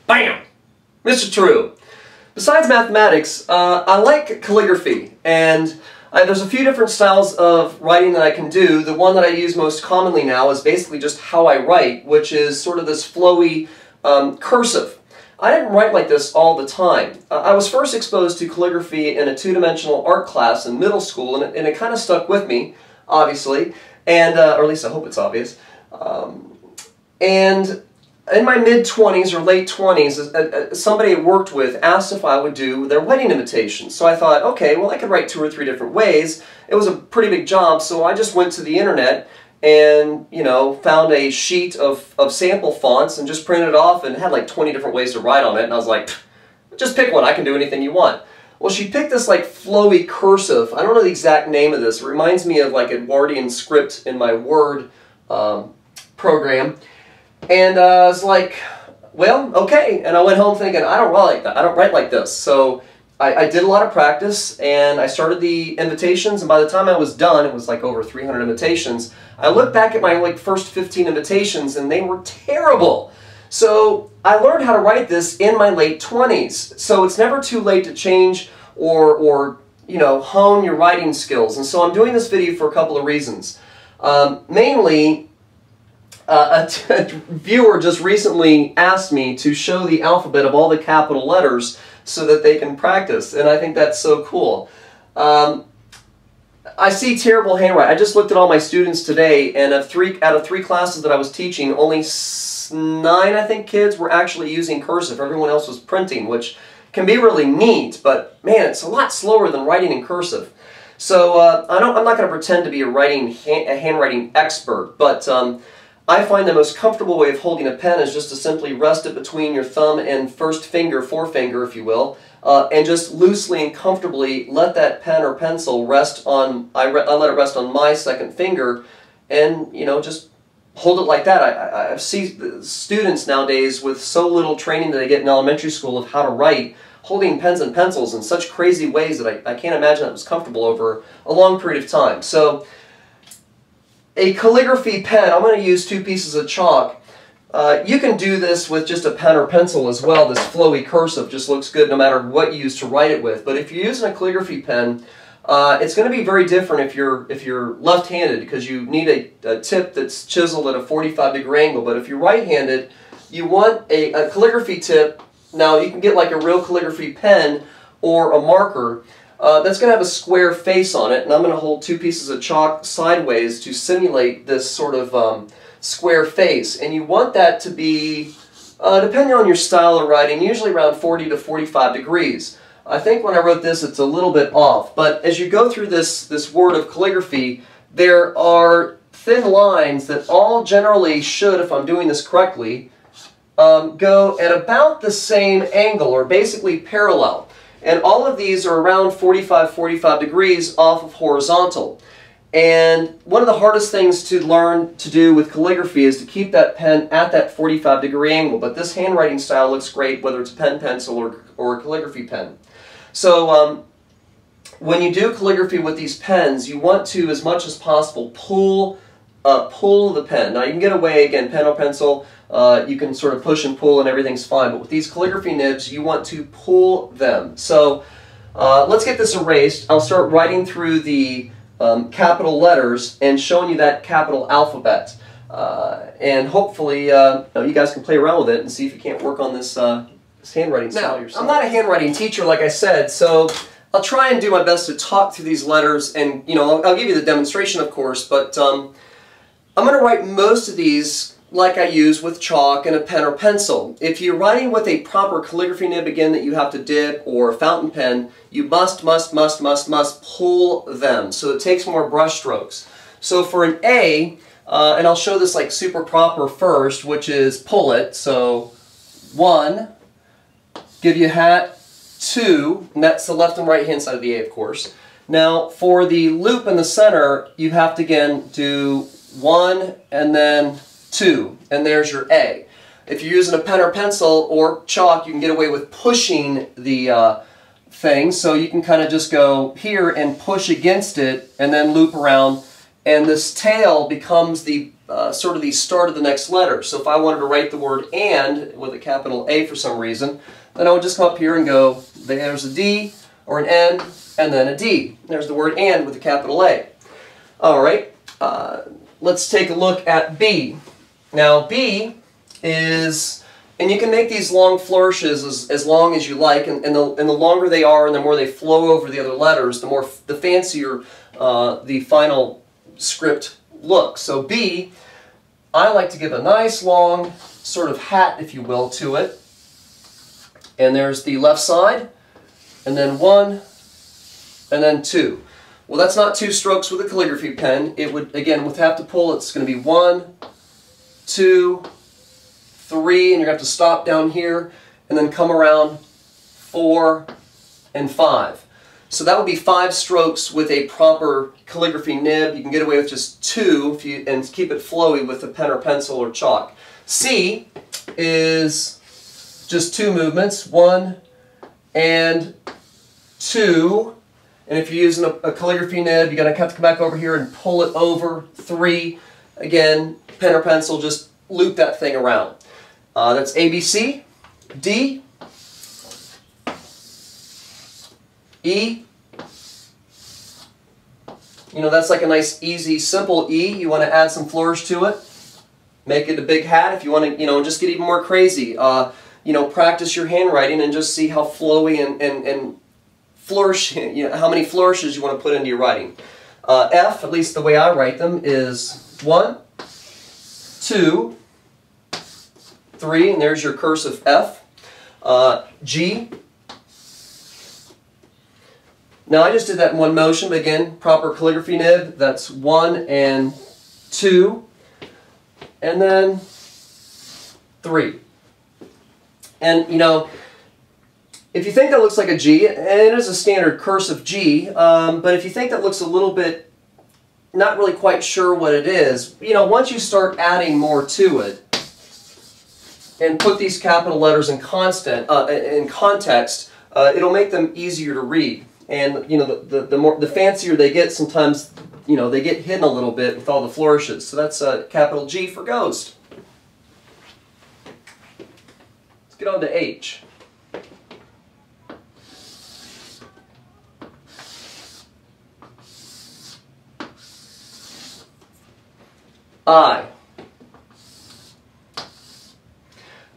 Bam! Mr. True. Besides mathematics, I like calligraphy, and there's a few different styles of writing that I can do. The one that I use most commonly now is basically just how I write, which is sort of this flowy cursive. I didn't write like this all the time. I was first exposed to calligraphy in a two-dimensional art class in middle school, and it kind of stuck with me, obviously, and or at least I hope it's obvious. And in my mid-20s or late 20s, somebody I worked with asked if I would do their wedding invitations. So I thought, okay, well I could write 2 or 3 different ways. It was a pretty big job, so I just went to the internet and, you know, found a sheet of sample fonts and just printed it off, and had like 20 different ways to write on it, and I was like, just pick one, I can do anything you want. Well, she picked this like flowy cursive. I don't know the exact name of this. It reminds me of like Edwardian script in my Word program. And I was like, well, okay. And I went home thinking, I don't write like that. I don't write like this. So I did a lot of practice, and I started the invitations, and by the time I was done, it was like over 300 invitations. I looked back at my like first 15 invitations, and they were terrible. So I learned how to write this in my late 20s. So it's never too late to change or you know, hone your writing skills. And so I'm doing this video for a couple of reasons. Mainly, a viewer just recently asked me to show the alphabet of all the capital letters so that they can practice, and I think that's so cool. I see terrible handwriting. I just looked at all my students today, and out of 3 classes that I was teaching, only 9, I think, kids were actually using cursive. Everyone else was printing, which can be really neat, but man, it's a lot slower than writing in cursive. So I'm not going to pretend to be a handwriting expert, but I find the most comfortable way of holding a pen is just to simply rest it between your thumb and first finger, forefinger, if you will, and just loosely and comfortably let that pen or pencil rest on, I let it rest on my second finger, and, you know, just hold it like that. I see students nowadays with so little training that they get in elementary school of how to write, holding pens and pencils in such crazy ways that I can't imagine that was comfortable over a long period of time. So, a calligraphy pen, I'm going to use 2 pieces of chalk. You can do this with just a pen or pencil as well. This flowy cursive just looks good no matter what you use to write it with. But if you're using a calligraphy pen, it's going to be very different if you're left-handed, because you need a tip that's chiseled at a 45-degree angle. But if you're right-handed, you want a calligraphy tip. Now, you can get like a real calligraphy pen or a marker. That's going to have a square face on it, and I'm going to hold 2 pieces of chalk sideways to simulate this sort of square face. And you want that to be, depending on your style of writing, usually around 40 to 45 degrees. I think when I wrote this, it's a little bit off. But as you go through this word of calligraphy, there are thin lines that all generally should, if I'm doing this correctly, go at about the same angle, or basically parallel. And all of these are around 45 degrees off of horizontal. And one of the hardest things to learn to do with calligraphy is to keep that pen at that 45-degree angle. But this handwriting style looks great whether it's a pen, pencil, or a calligraphy pen. So when you do calligraphy with these pens, you want to, as much as possible, pull the pen. Now you can get away, again, pen or pencil, you can sort of push and pull and everything's fine, but with these calligraphy nibs, you want to pull them. So let's get this erased. I'll start writing through the capital letters and showing you that capital alphabet. And hopefully you guys can play around with it and see if you can't work on this, handwriting style yourself. I'm not a handwriting teacher, like I said, so I'll try and do my best to talk through these letters, and you know, I'll give you the demonstration, of course, but I'm going to write most of these like I use with chalk and a pen or pencil. If you're writing with a proper calligraphy nib, again, that you have to dip, or a fountain pen, you must pull them, so it takes more brush strokes. So for an A, and I'll show this like super proper first, which is pull it, so 1, give you a hat, 2, and that's the left and right hand side of the A, of course. Now for the loop in the center, you have to again do 1 and then 2, and there's your A. If you're using a pen or pencil or chalk, you can get away with pushing the thing, so you can kind of just go here and push against it and then loop around and this tail becomes the sort of the start of the next letter. So if I wanted to write the word "and" with a capital A for some reason, then I would just come up here and go, there's a D or an N and then a D. There's the word "and" with a capital A. All right, let's take a look at B. Now B is, and you can make these long flourishes as long as you like, and the longer they are and the more they flow over the other letters, the fancier the final script looks. So B, I like to give a nice long sort of hat, if you will, to it. And there's the left side, and then 1, and then 2. Well, that's not 2 strokes with a calligraphy pen. It would, again, would have to pull, it's going to be 1, 2, 3, and you're going to have to stop down here, and then come around 4 and 5. So that would be 5 strokes with a proper calligraphy nib. You can get away with just 2 and keep it flowy with a pen or pencil or chalk. C is just 2 movements, 1 and 2. And if you're using a calligraphy nib, you're going to have to come back over here and pull it over. 3. Again, pen or pencil, just loop that thing around. That's A, B, C. D. E. You know, that's like a nice, easy, simple E. You want to add some flourish to it. Make it a big hat. If you want to, you know, just get even more crazy. You know, practice your handwriting and just see how flowy and flourishing, you know, how many flourishes you want to put into your writing. F, at least the way I write them, is 1, 2, 3, and there's your cursive F. G. Now I just did that in one motion, but again, proper calligraphy nib, that's 1 and 2, and then 3. And you know, if you think that looks like a G, and it is a standard cursive G, but if you think that looks a little bit not really quite sure what it is, you know, once you start adding more to it and put these capital letters in context, it'll make them easier to read. And you know, the fancier they get, sometimes you know they get hidden a little bit with all the flourishes. So that's capital G for ghost. Let's get on to H. I.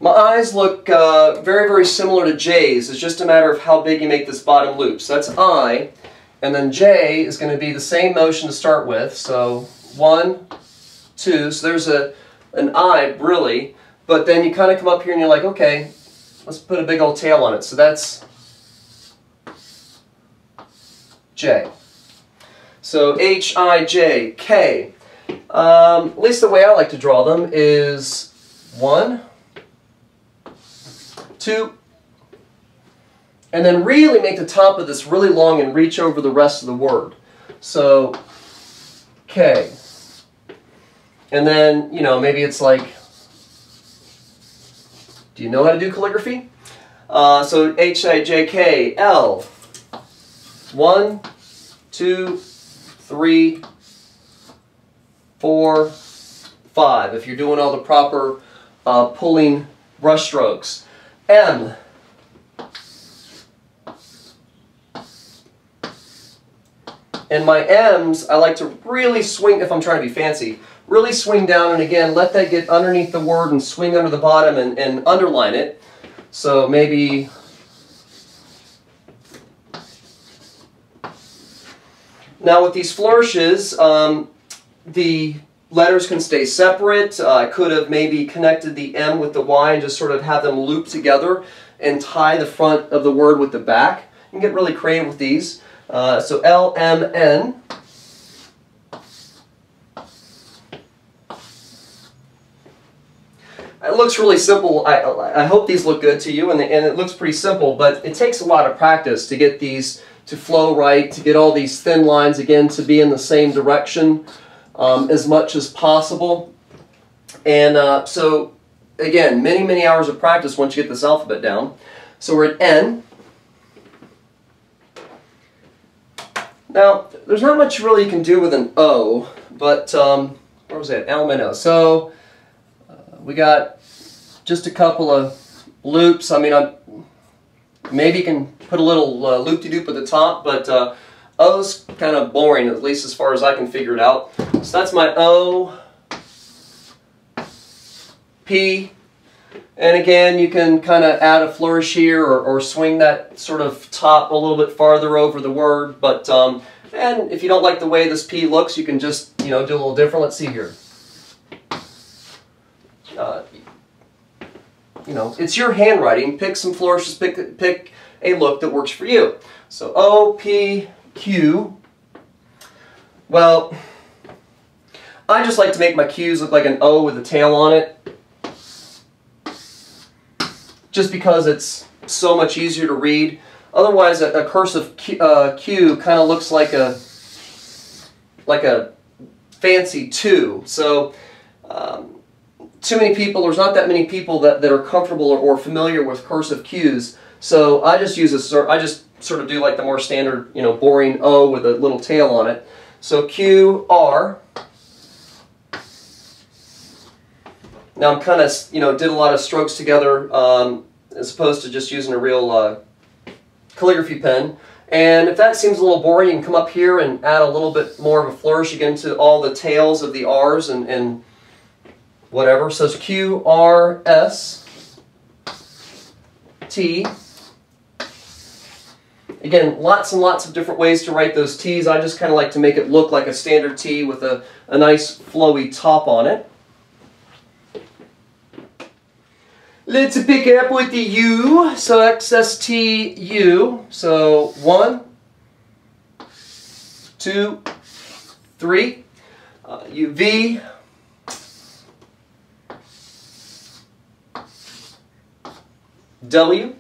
My eyes look very, very similar to J's. It's just a matter of how big you make this bottom loop. So that's I, and then J is going to be the same motion to start with. So 1, 2, so there's an I, really, but then you kind of come up here and you're like, okay, let's put a big old tail on it. So that's J. So H, I, J, K. At least the way I like to draw them is 1, 2, and then really make the top of this really long and reach over the rest of the word. So K. And then, you know, maybe it's like, do you know how to do calligraphy? So H, I, J, K, L. 1, 2, 3, 4, 5, if you're doing all the proper pulling brush strokes. M. And my M's, I like to really swing, if I'm trying to be fancy, really swing down, and again, let that get underneath the word and swing under the bottom and underline it. So maybe, now with these flourishes, the letters can stay separate. I could have maybe connected the M with the Y and just sort of have them loop together and tie the front of the word with the back. You can get really creative with these. So L, M, N. It looks really simple. I hope these look good to you, and it looks pretty simple, but it takes a lot of practice to get these to flow right, to get all these thin lines, again, to be in the same direction as much as possible. And so, again, many, many hours of practice once you get this alphabet down. So we're at N. Now, there's not much really you can do with an O, But where was that? Alumino. So we got just a couple of loops. I mean, maybe you can put a little loop-de-doop at the top, but O's kind of boring, at least as far as I can figure it out. So that's my O, P, and again, you can kind of add a flourish here or swing that sort of top a little bit farther over the word. But and if you don't like the way this P looks, you can just, do a little different. Let's see here. It's your handwriting. Pick some flourishes. Pick a look that works for you. So O, P, Q. Well, I just like to make my Q's look like an O with a tail on it, just because it's so much easier to read. Otherwise, a cursive Q kind of looks like a fancy 2. So too many people, there's not that many people that are comfortable or familiar with cursive Q's. So I just sort of do like the more standard, boring O with a little tail on it. So Q, R. Now I'm kind of, did a lot of strokes together as opposed to just using a real calligraphy pen. And if that seems a little boring, you can come up here and add a little bit more of a flourish again to all the tails of the R's and whatever. So it's Q, R, S, T. Again, lots and lots of different ways to write those T's. I just kind of like to make it look like a standard T with a nice flowy top on it. Let's pick it up with the U. So XSTU. So 1, 2, 3. UV. W.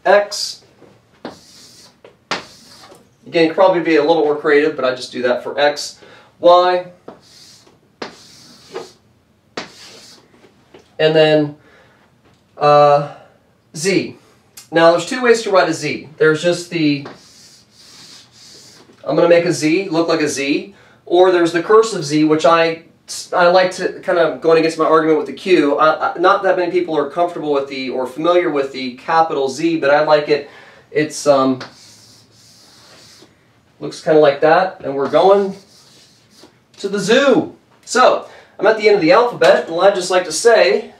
X. Again, it could probably be a little more creative, but I just do that for X. Y. And then Z. Now there's two ways to write a Z. There's just I'm going to make a Z look like a Z, or there's the cursive Z, which I like to, kind of going against my argument with the Q. Not that many people are comfortable with or familiar with the capital Z, but I like it. It's looks kind of like that, and we're going to the zoo. So I'm at the end of the alphabet, and I'd just like to say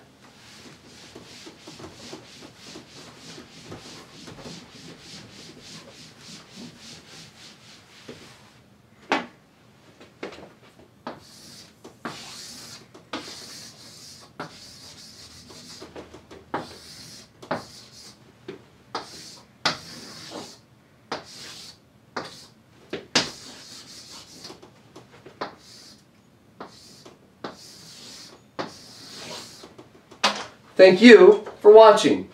thank you for watching.